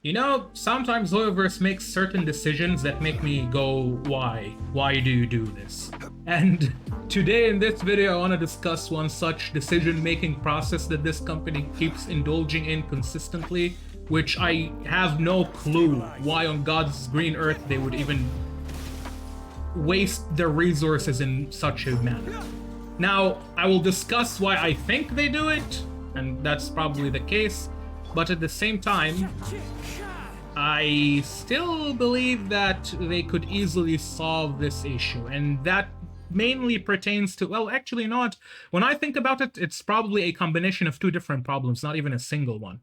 You know, sometimes Hoyoverse makes certain decisions that make me go, why? Why do you do this? And today in this video, I want to discuss one such decision-making process that this company keeps indulging in consistently, which I have no clue why on God's green earth they would even waste their resources in such a manner. Now, I will discuss why I think they do it, and that's probably the case, but at the same time, I still believe that they could easily solve this issue, and that mainly pertains to, well, actually not. When I think about it, it's probably a combination of two different problems, not even a single one.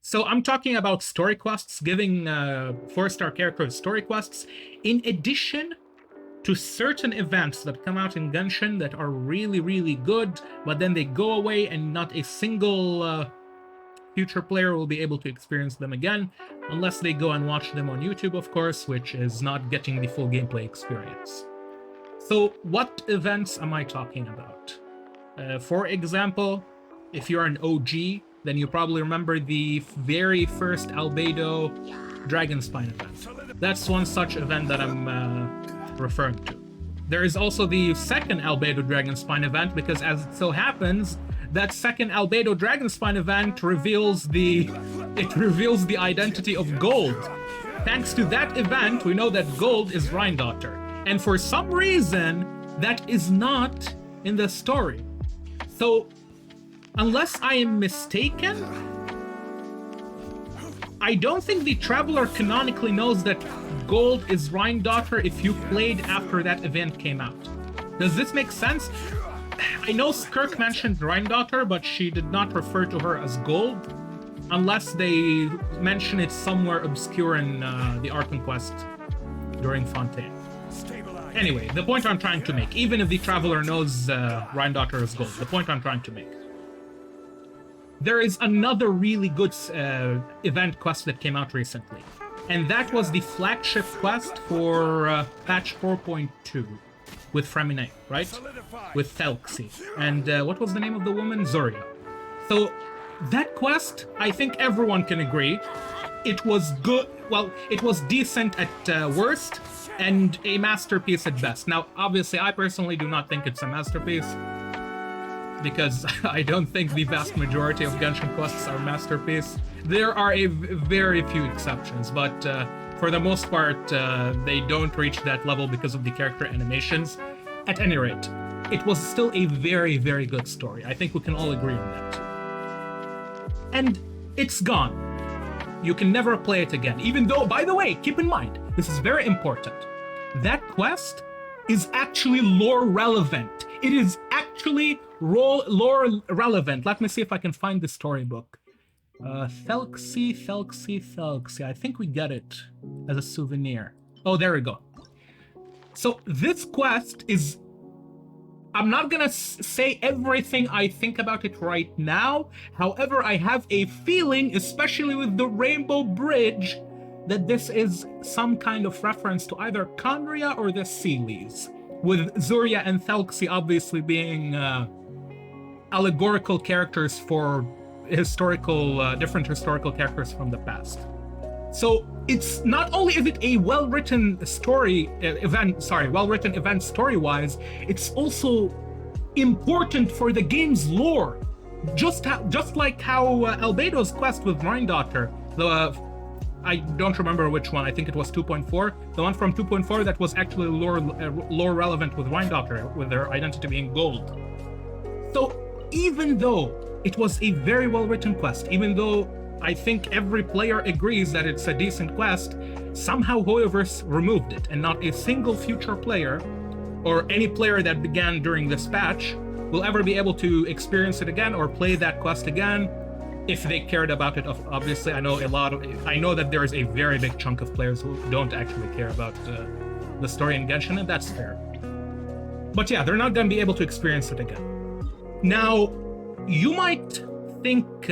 So I'm talking about story quests, giving 4-star characters story quests, in addition to certain events that come out in Genshin that are really, really good, but then they go away and not a single future player will be able to experience them again, unless they go and watch them on YouTube, of course, which is not getting the full gameplay experience. So what events am I talking about? For example, if you're an OG, then you probably remember the very first Albedo Dragonspine event. That's one such event that I'm referring to. There is also the second Albedo Dragonspine event, because as it so happens, that second Albedo Dragonspine event reveals the identity of Gold. Thanks to that event, we know that Gold is Rheindotter. And for some reason, that is not in the story. So, unless I am mistaken, I don't think the Traveler canonically knows that Gold is Rheindotter if you played after that event came out. Does this make sense? I know Skirk mentioned Rheindotter, but she did not refer to her as Gold, unless they mention it somewhere obscure in the Arkham Quest during Fontaine. Anyway, the point I'm trying to make, even if the Traveler knows Rheindotter is Gold, the point I'm trying to make. There is another really good event quest that came out recently, and that was the flagship quest for patch 4.2 with Freminet, right? With Thelxie. And what was the name of the woman? Zuria. So that quest, I think everyone can agree, it was good. Well, it was decent at worst and a masterpiece at best. Now, obviously, I personally do not think it's a masterpiece, because I don't think the vast majority of Genshin quests are masterpiece. There are a very few exceptions, but for the most part, they don't reach that level because of the character animations. At any rate, it was still a very, very good story. I think we can all agree on that. And it's gone. You can never play it again, even though, by the way, keep in mind, this is very important. That quest is actually lore relevant. It is actually lore relevant. Let me see if I can find the storybook. Thelxie. I think we get it as a souvenir. Oh, there we go. So this quest is... I'm not gonna say everything I think about it right now. However, I have a feeling, especially with the Rainbow Bridge, that this is some kind of reference to either Khaenri'ah or the Sealies, with Zuria and Thelxie obviously being allegorical characters for different historical characters from the past. So it's not only is it a well-written event story-wise, it's also important for the game's lore. Just like how Albedo's quest with Rheindotter, I don't remember which one, I think it was 2.4. The one from 2.4 that was actually lore relevant with Rheindotter, with her identity being Gold. So even though it was a very well-written quest, even though I think every player agrees that it's a decent quest, somehow Hoyoverse removed it, and not a single future player, or any player that began during this patch, will ever be able to experience it again or play that quest again, if they cared about it. Obviously, I know that there is a very big chunk of players who don't actually care about the story in Genshin, and that's fair. But yeah, they're not going to be able to experience it again. Now, you might think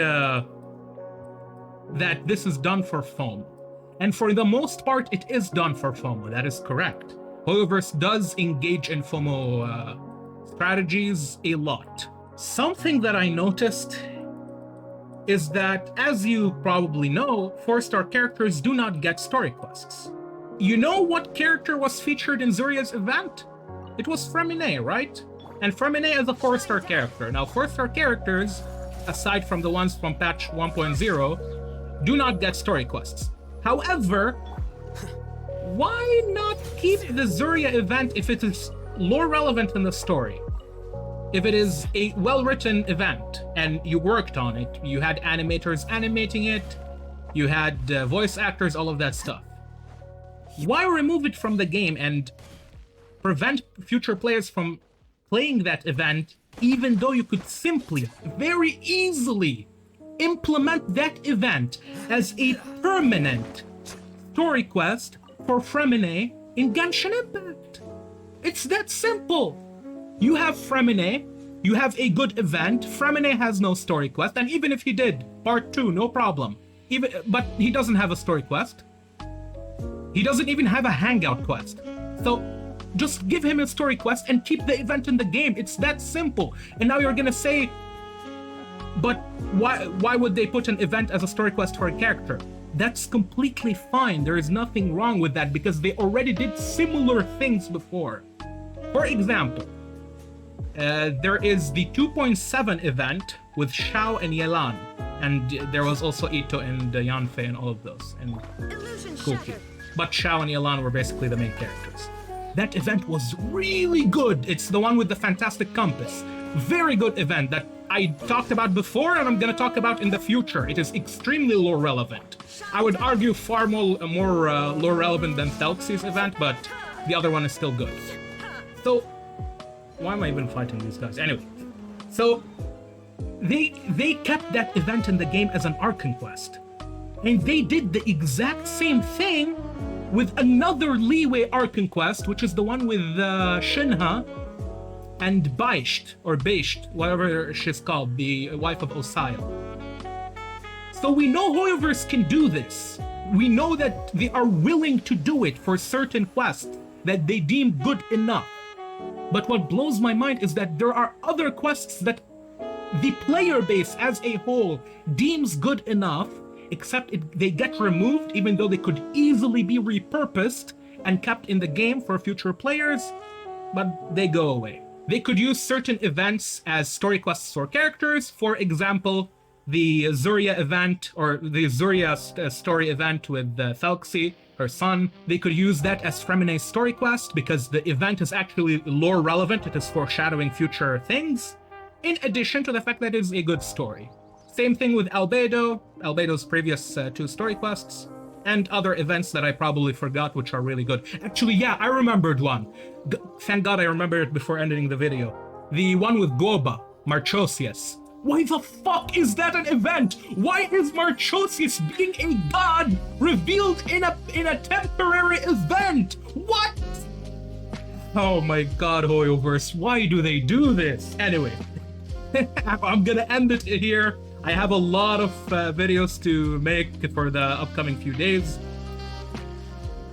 that this is done for FOMO. And for the most part, it is done for FOMO. That is correct. Hoyoverse does engage in FOMO strategies a lot. Something that I noticed is that, as you probably know, 4-star characters do not get story quests. You know what character was featured in Zuria's event? It was Freminet, right? And Freminet is a 4-star character. Now, 4-star characters, aside from the ones from patch 1.0, do not get story quests. However, why not keep the Zuria event if it is lore relevant in the story? If it is a well-written event and you worked on it, you had animators animating it, you had voice actors, all of that stuff. Why remove it from the game and prevent future players from playing that event, even though you could simply, very easily implement that event as a permanent story quest for Freminet in Genshin Impact? It's that simple. You have Freminet, you have a good event. Freminet has no story quest, and even if he did, part 2, no problem. But he doesn't have a story quest. He doesn't even have a hangout quest. So just give him a story quest and keep the event in the game. It's that simple. And now you're gonna say, but why would they put an event as a story quest for a character? That's completely fine. There is nothing wrong with that because they already did similar things before. For example, there is the 2.7 event with Xiao and Yelan. And there was also Ito and Yanfei and all of those. And Kuki. But Xiao and Yelan were basically the main characters. That event was really good. It's the one with the fantastic compass. Very good event that I talked about before and I'm gonna talk about in the future. It is extremely lore relevant. I would argue far more lore relevant than Thelxie's event, but the other one is still good. So, why am I even fighting these guys? Anyway, so they kept that event in the game as an Archon quest. And they did the exact same thing with another Leeway Archon quest, which is the one with Shinha and Beisht, or Beisht, whatever she's called, the wife of Osial. So we know Hoyoverse can do this. We know that they are willing to do it for certain quests that they deem good enough. But what blows my mind is that there are other quests that the player base as a whole deems good enough, except they get removed even though they could easily be repurposed and kept in the game for future players, but they go away. They could use certain events as story quests for characters. For example, the Zuria event, or the Zuria story event with Thelxie, her son. They could use that as Freminet's story quest because the event is actually lore relevant. It is foreshadowing future things, in addition to the fact that it is a good story. Same thing with Albedo's previous 2 story quests, and other events that I probably forgot, which are really good. Actually, yeah, I remembered one. Thank God I remembered it before ending the video. The one with Goba, Marchosius. Why the fuck is that an event? Why is Marchosius being a god revealed in a temporary event? What? Oh my god, Hoyoverse, why do they do this? Anyway, I'm gonna end it here. I have a lot of videos to make for the upcoming few days.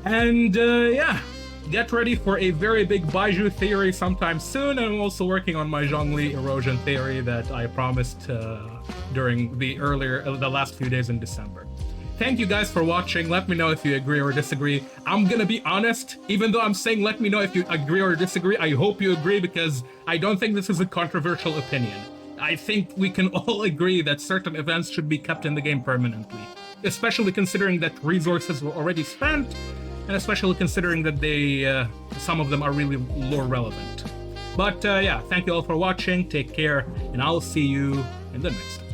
And yeah, get ready for a very big Baiju theory sometime soon. And I'm also working on my Zhongli erosion theory that I promised during the last few days in December. Thank you guys for watching. Let me know if you agree or disagree. I'm gonna be honest, even though I'm saying let me know if you agree or disagree, I hope you agree because I don't think this is a controversial opinion. I think we can all agree that certain events should be kept in the game permanently, especially considering that resources were already spent, and especially considering that some of them are really lore relevant. But yeah, thank you all for watching, take care, and I'll see you in the next one.